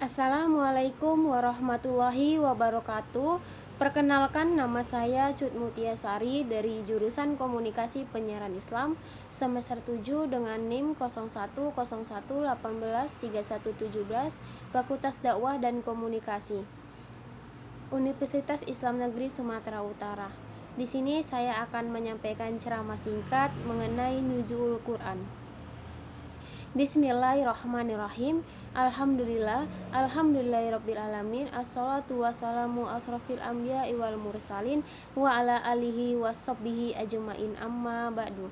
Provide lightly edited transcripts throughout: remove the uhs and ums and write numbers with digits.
Assalamualaikum warahmatullahi wabarakatuh. Perkenalkan, nama saya Cut Mutia Sari dari jurusan Komunikasi Penyiaran Islam semester 7 dengan NIM 0101183117 Fakultas Dakwah dan Komunikasi Universitas Islam Negeri Sumatera Utara. Di sini saya akan menyampaikan ceramah singkat mengenai nuzulul Quran. Bismillahirrahmanirrahim. Alhamdulillahirabbil Assalatu wassalamu asrofil anbiya'i wal mursalin wa ala alihi washabbihi ajmain, amma ba'du.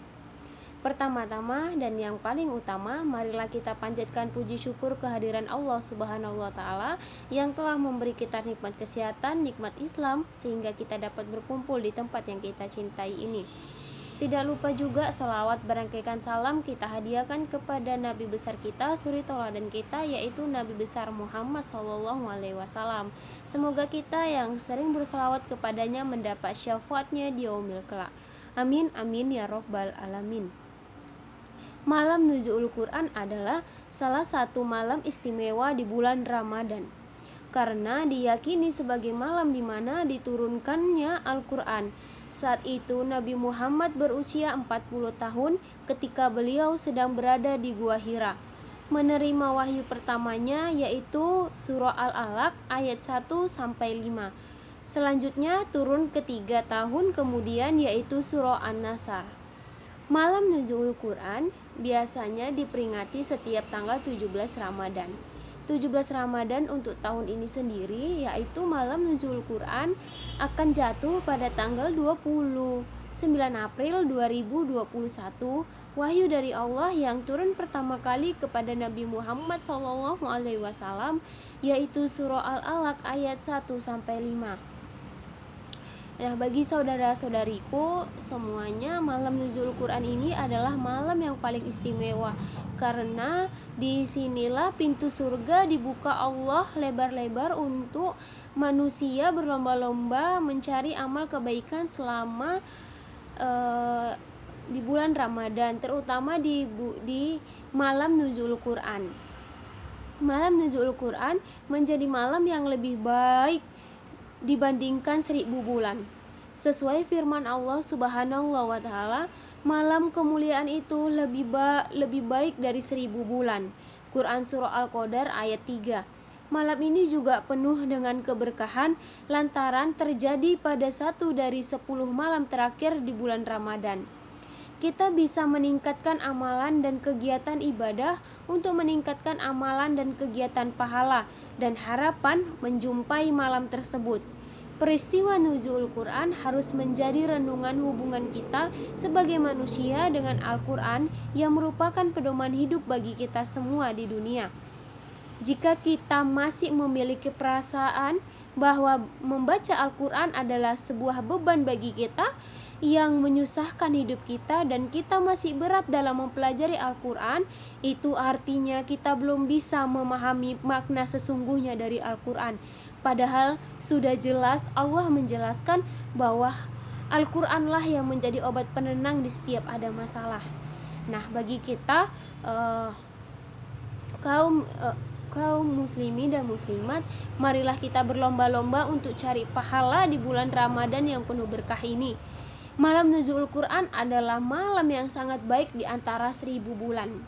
Pertama-tama dan yang paling utama, marilah kita panjatkan puji syukur kehadiran Allah Subhanahu wa taala yang telah memberi kita nikmat kesehatan, nikmat Islam, sehingga kita dapat berkumpul di tempat yang kita cintai ini. Tidak lupa juga selawat berangkaikan salam kita hadiahkan kepada Nabi besar kita, suri tauladan kita, yaitu Nabi besar Muhammad SAW. Semoga kita yang sering berselawat kepadanya mendapat syafaatnya di yaumil kelak. Amin amin ya robbal alamin. Malam nuzulul Quran adalah salah satu malam istimewa di bulan Ramadan, karena diyakini sebagai malam di mana diturunkannya Al-Quran. Saat itu Nabi Muhammad berusia 40 tahun ketika beliau sedang berada di Gua Hira, menerima wahyu pertamanya yaitu surah Al-Alaq ayat 1-5. Selanjutnya turun ketiga tahun kemudian yaitu surah An-Nasr. Malam nuzulul Quran biasanya diperingati setiap tanggal 17 Ramadan. 17 Ramadan untuk tahun ini sendiri, yaitu malam nuzul Quran akan jatuh pada tanggal 29 April 2021. Wahyu dari Allah yang turun pertama kali kepada Nabi Muhammad SAW yaitu surah Al-Alaq ayat 1-5. Nah, bagi saudara-saudariku semuanya, malam nuzul Quran ini adalah malam yang paling istimewa, karena disinilah pintu surga dibuka Allah lebar-lebar untuk manusia berlomba-lomba mencari amal kebaikan selama di bulan Ramadan, terutama di malam nuzul Quran. Malam nuzul Quran menjadi malam yang lebih baik dibandingkan 1000 bulan. Sesuai firman Allah Subhanahu wa taala, malam kemuliaan itu lebih baik dari 1000 bulan. Quran surah Al-Qadar ayat 3. Malam ini juga penuh dengan keberkahan lantaran terjadi pada satu dari 10 malam terakhir di bulan Ramadan. Kita bisa meningkatkan amalan dan kegiatan ibadah untuk meningkatkan amalan dan kegiatan pahala dan harapan menjumpai malam tersebut. Peristiwa nuzul Quran harus menjadi renungan hubungan kita sebagai manusia dengan Al-Quran yang merupakan pedoman hidup bagi kita semua di dunia. Jika kita masih memiliki perasaan bahwa membaca Al-Quran adalah sebuah beban bagi kita yang menyusahkan hidup kita dan kita masih berat dalam mempelajari Al-Quran, itu artinya kita belum bisa memahami makna sesungguhnya dari Al-Quran. Padahal sudah jelas Allah menjelaskan bahwa Al-Quranlah yang menjadi obat penenang di setiap ada masalah. Nah, bagi kita kaum muslimin dan muslimat, marilah kita berlomba-lomba untuk cari pahala di bulan Ramadan yang penuh berkah ini. Malam nuzul Quran adalah malam yang sangat baik di antara 1000 bulan.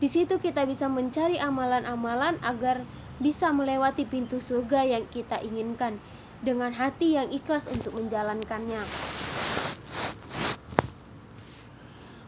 Di situ kita bisa mencari amalan-amalan agar bisa melewati pintu surga yang kita inginkan dengan hati yang ikhlas untuk menjalankannya.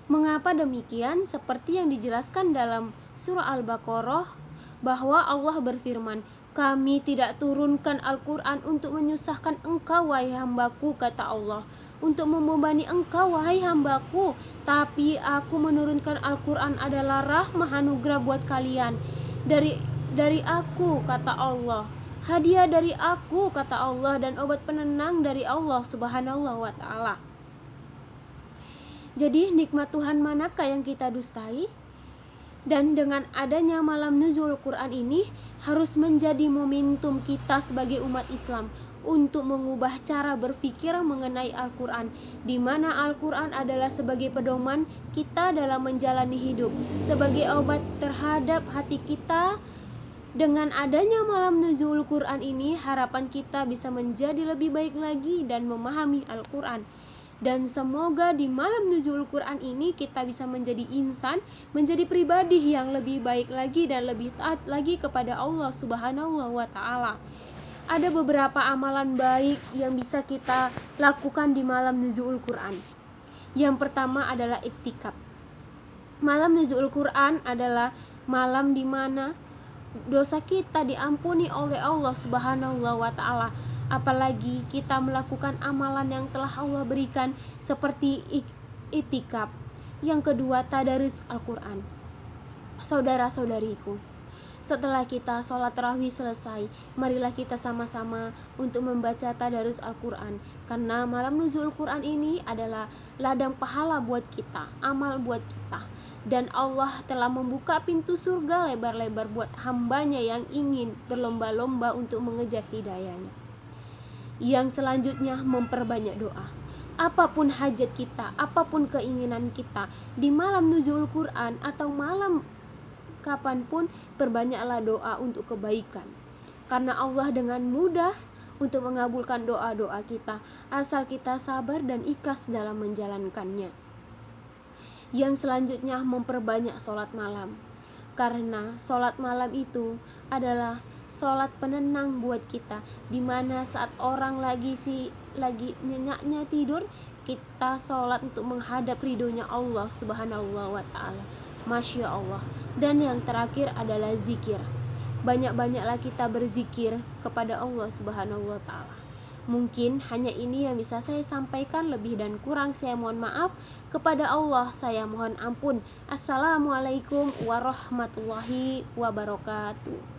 Mengapa demikian? Seperti yang dijelaskan dalam surah Al-Baqarah bahwa Allah berfirman, "Kami tidak turunkan Al-Quran untuk menyusahkan engkau, wahai hambaku," kata Allah, "untuk membebani engkau, wahai hambaku, tapi aku menurunkan Al-Quran adalah rahmah anugerah buat kalian. Dari aku," kata Allah, "hadiah dari aku," kata Allah, "dan obat penenang dari Allah Subhanahu wa taala." Jadi nikmat Tuhan manakah yang kita dustai? Dan dengan adanya malam nuzul Quran ini harus menjadi momentum kita sebagai umat Islam untuk mengubah cara berpikir mengenai Al-Quran, di mana Al-Quran adalah sebagai pedoman kita dalam menjalani hidup, sebagai obat terhadap hati kita Dengan adanya malam nuzul Quran ini, harapan kita bisa menjadi lebih baik lagi dan memahami Al-Quran. Dan semoga di malam nuzul Quran ini kita bisa menjadi insan, menjadi pribadi yang lebih baik lagi dan lebih taat lagi kepada Allah Subhanahu wa Ta'ala. Ada beberapa amalan baik yang bisa kita lakukan di malam nuzul Quran. Yang pertama adalah iktikaf. Malam nuzul Quran adalah malam di mana dosa kita diampuni oleh Allah Subhanahu wa Ta'ala. Apalagi kita melakukan amalan yang telah Allah berikan seperti iktikaf. Yang kedua, tadarus Al-Quran. Saudara-saudariku, setelah kita sholat tarawih selesai, marilah kita sama-sama untuk membaca tadarus Al-Quran. Karena malam nuzul Quran ini adalah ladang pahala buat kita, amal buat kita. Dan Allah telah membuka pintu surga lebar-lebar buat hambanya yang ingin berlomba-lomba untuk mengejar hidayahnya. Yang selanjutnya, memperbanyak doa. Apapun hajat kita, apapun keinginan kita, di malam nuzul Quran atau malam kapanpun, perbanyaklah doa untuk kebaikan. Karena Allah dengan mudah untuk mengabulkan doa-doa kita, asal kita sabar dan ikhlas dalam menjalankannya. Yang selanjutnya, memperbanyak sholat malam. Karena sholat malam itu adalah sholat penenang buat kita, dimana saat orang lagi nyenyaknya tidur, kita sholat untuk menghadap ridhonya Allah Subhanahu wa Ta'ala. Masya Allah. Dan yang terakhir adalah zikir. Banyak-banyaklah kita berzikir kepada Allah Subhanahu wa Ta'ala. Mungkin hanya ini yang bisa saya sampaikan, lebih dan kurang saya mohon maaf. Kepada Allah saya mohon ampun. Assalamualaikum warahmatullahi wabarakatuh.